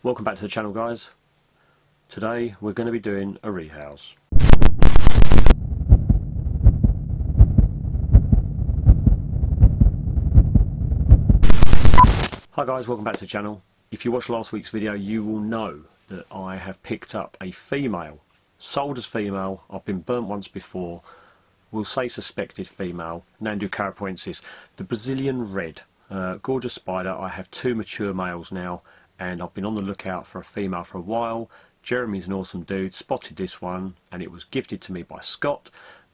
Welcome back to the channel, guys. Today we're going to be doing a rehouse. Hi guys, welcome back to the channel. If you watched last week's video, you will know that I have picked up a female, sold as female. I've been burnt once before. We'll say suspected female, Nhandu Carapoensis, the Brazilian red. Gorgeous spider. I have two mature males now, and I've been on the lookout for a female for a while. Jeremy's an awesome dude, spotted this one, and it was gifted to me by Scott,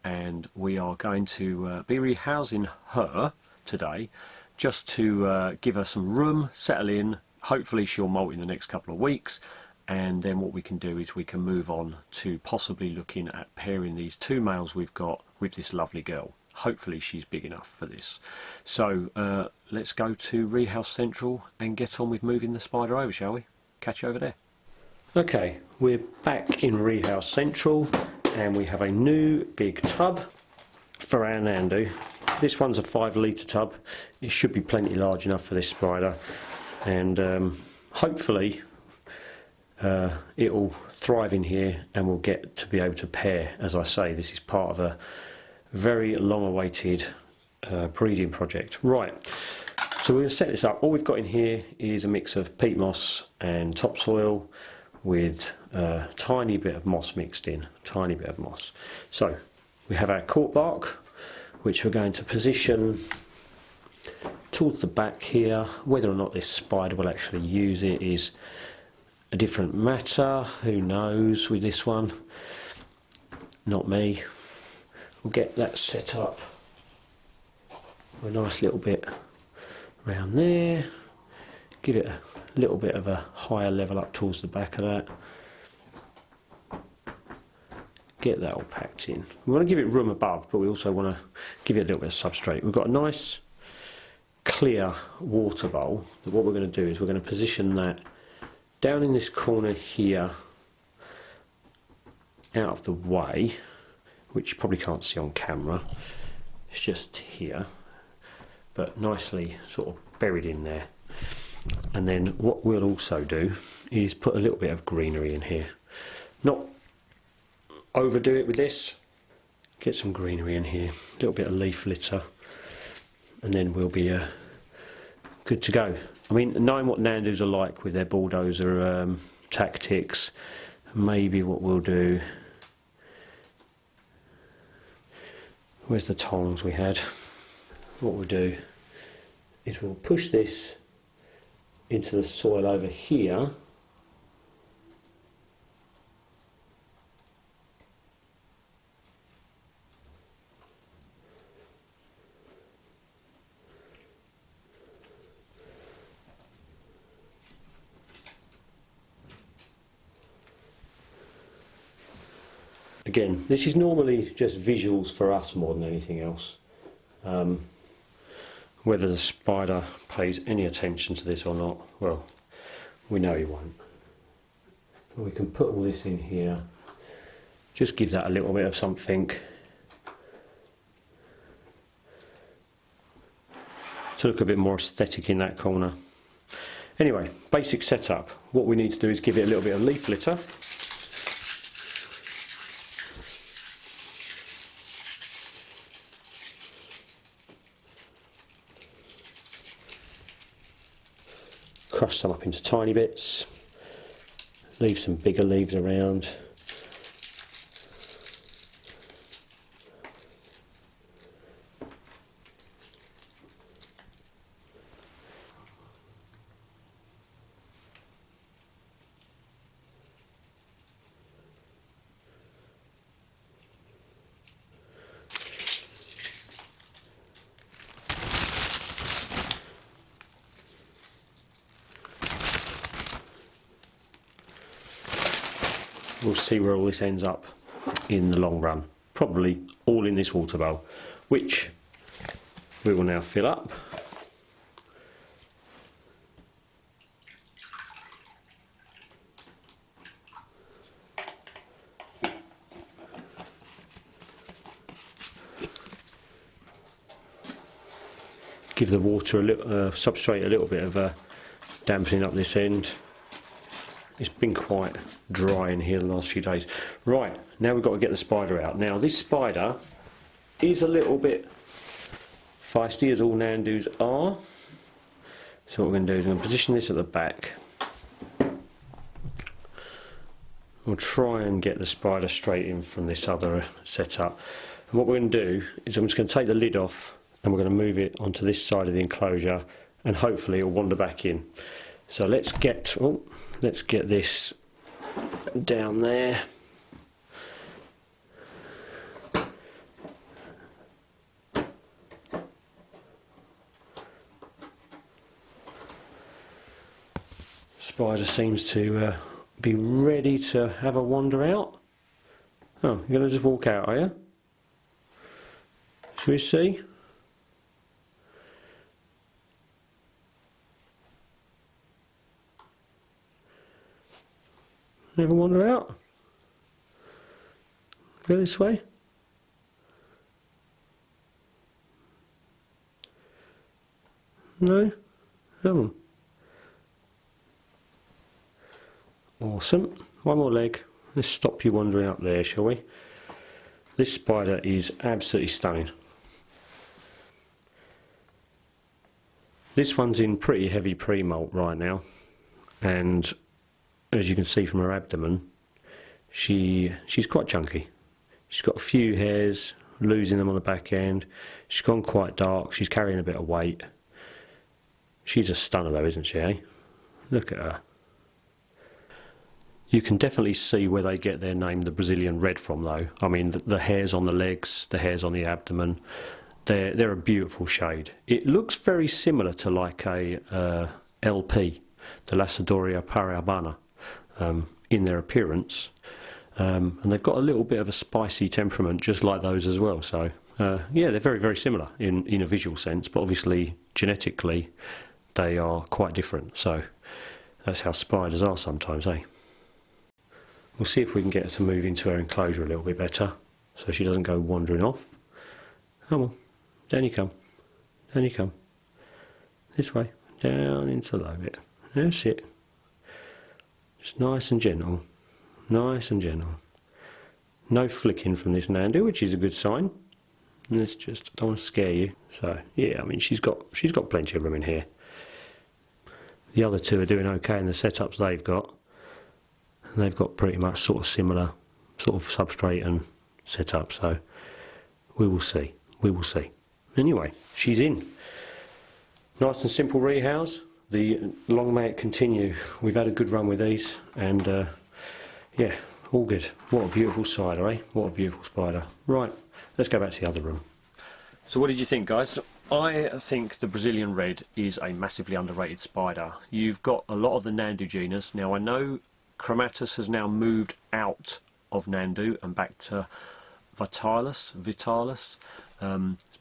and we are going to be rehousing her today, just to give her some room, settle in. Hopefully she'll molt in the next couple of weeks, and then what we can do is we can move on to possibly looking at pairing these two males we've got with this lovely girl. Hopefully she's big enough for this. So let's go to Rehouse Central and get on with moving the spider over, shall we? Catch you over there. Okay, we're back in Rehouse Central, and we have a new big tub for our Nhandu. This one's a 5 litre tub. It should be plenty large enough for this spider, and hopefully it'll thrive in here and we'll get to be able to pair. As I say, this is part of a very long awaited breeding project. Right, so we're going to set this up. All we've got in here is a mix of peat moss and topsoil with a tiny bit of moss mixed in, tiny bit of moss. So we have our cork bark, which we're going to position towards the back here. Whether or not this spider will actually use it is a different matter. Who knows with this one? Not me. We'll get that set up a nice little bit around there. Give it a little bit of a higher level up towards the back of that. Get that all packed in. We want to give it room above, but we also want to give it a little bit of substrate. We've got a nice clear water bowl. What we're going to do is we're going to position that down in this corner here, out of the way, which you probably can't see on camera. It's just here, but nicely sort of buried in there. And then what we'll also do is put a little bit of greenery in here. Not overdo it with this. Get some greenery in here, a little bit of leaf litter, and then we'll be good to go. I mean, knowing what Nhandus are like with their bulldozer tactics, maybe what we'll do... Where's the tongs we had? What we'll do is we'll push this into the soil over here. Again, this is normally just visuals for us more than anything else. Whether the spider pays any attention to this or not, well, we know he won't. We can put all this in here, just give that a little bit of something to look a bit more aesthetic in that corner. Anyway, basic setup. What we need to do is give it a little bit of leaf litter. Crush some up into tiny bits, leave some bigger leaves around. We'll see where all this ends up in the long run. Probably all in this water bowl, which we will now fill up. Give the water a little substrate a little bit of dampening up this end. it's been quite dry in here the last few days. Right, now we've got to get the spider out. Now this spider is a little bit feisty, as all Nhandus are. So what we're going to do is I'm going to position this at the back. We'll try and get the spider straight in from this other setup. And what we're going to do is I'm just going to take the lid off and we're going to move it onto this side of the enclosure, and hopefully it'll wander back in. So let's get this down there. Spider seems to be ready to have a wander out. Oh, you're going to just walk out, are you? Shall we see? Never wander out. Go this way. No? Come on. Awesome. One more leg. Let's stop you wandering up there, shall we? This spider is absolutely stunning. This one's in pretty heavy pre-molt right now, and as you can see from her abdomen, she's quite chunky. She's got a few hairs, losing them on the back end. She's gone quite dark. She's carrying a bit of weight. She's a stunner though, isn't she, eh? Look at her. You can definitely see where they get their name, the Brazilian Red, from though. I mean, the hairs on the legs, the hairs on the abdomen, they're a beautiful shade. It looks very similar to like a LP, the Lacedoria paraibana, in their appearance. And they've got a little bit of a spicy temperament, just like those as well. So, yeah, they're very, very similar in a visual sense, but obviously genetically they are quite different. So that's how spiders are sometimes, eh? We'll see if we can get her to move into her enclosure a little bit better, so she doesn't go wandering off. Come on, down you come, down you come. This way, down into the low bit. That's it. Just nice and gentle, nice and gentle. No flicking from this Nhandu, which is a good sign. Let's just, I don't want to scare you. So yeah, I mean she's got plenty of room in here. The other two are doing okay in the setups they've got. And they've got pretty much sort of similar sort of substrate and setup, so we will see. We will see. Anyway, she's in. Nice and simple rehouse. The long may it continue. We've had a good run with these, and yeah, all good. What a beautiful spider, eh? What a beautiful spider. Right, let's go back to the other room. So what did you think, guys? I think the Brazilian Red is a massively underrated spider. You've got a lot of the Nhandu genus. Now I know Chromatus has now moved out of Nhandu and back to Vitalis,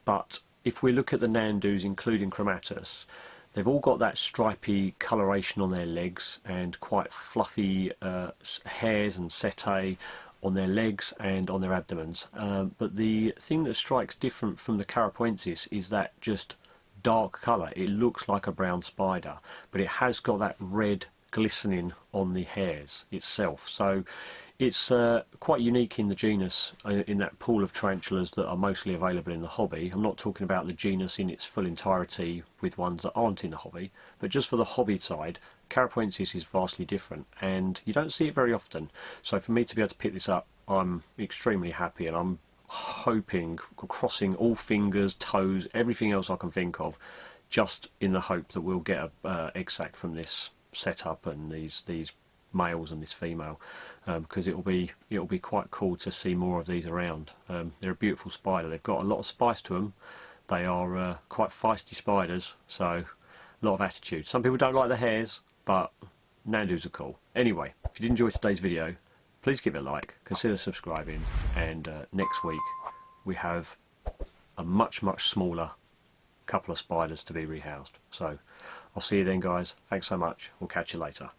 but if we look at the Nhandus, including Chromatus, they've all got that stripy coloration on their legs and quite fluffy hairs and setae on their legs and on their abdomens. But the thing that strikes different from the Carapoensis is that just dark colour. It looks like a brown spider, but it has got that red glistening on the hairs itself, so it's quite unique in the genus, in that pool of tarantulas that are mostly available in the hobby. I'm not talking about the genus in its full entirety with ones that aren't in the hobby, but just for the hobby side, Carapoensis is vastly different and you don't see it very often. So for me to be able to pick this up, I'm extremely happy, and I'm hoping, crossing all fingers, toes, everything else I can think of, just in the hope that we'll get a egg sac from this setup and these males and this female, because it'll be quite cool to see more of these around. They're a beautiful spider. They've got a lot of spice to them. They are quite feisty spiders, so a lot of attitude. Some people don't like the hairs, but Nhandus are cool. Anyway, if you did enjoy today's video, please give it a like, consider subscribing, and next week we have a much smaller couple of spiders to be rehoused. So I'll see you then, guys. Thanks so much. We'll catch you later.